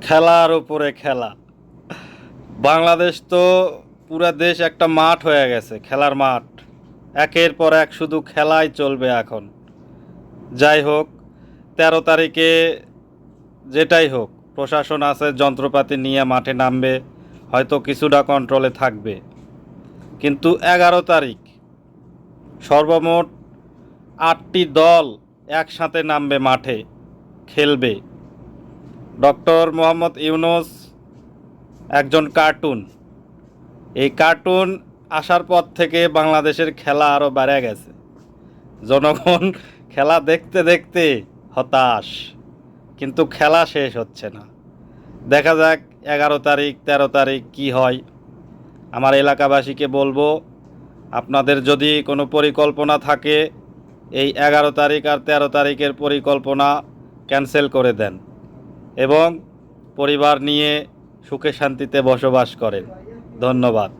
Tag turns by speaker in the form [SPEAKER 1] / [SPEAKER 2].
[SPEAKER 1] খেলার উপরে খেলা। বাংলাদেশ তো পুরা দেশ একটা মাঠ হয়ে গেছে, খেলার মাঠ। একের পর এক শুধু খেলাই চলবে এখন। যাই হোক, 13 তারিখে যেটাই হোক, প্রশাসন আছে, যন্ত্রপাতি নিয়ে মাঠে নামবে, হয়তো কিছুটা কন্ট্রোলে থাকবে। কিন্তু 11 তারিখ সর্বমোট 8টি দল একসাথে নামবে মাঠে, খেলবে। ডক্টর মোহাম্মদ ইউনূস একজন কার্টুন। এই কার্টুন আসার পর থেকে বাংলাদেশের খেলা আরও বেড়ে গেছে। জনগণ খেলা দেখতে দেখতে হতাশ, কিন্তু খেলা শেষ হচ্ছে না। দেখা যাক 11 তারিখ 13 তারিখ কি হয়। আমার এলাকাবাসীকে বলবো, আপনাদের যদি কোনো পরিকল্পনা থাকে, এই 11 তারিখ আর 13 তারিখের পরিকল্পনা ক্যান্সেল করে দেন এবং পরিবার নিয়ে সুখে শান্তিতে বসবাস করেন। ধন্যবাদ।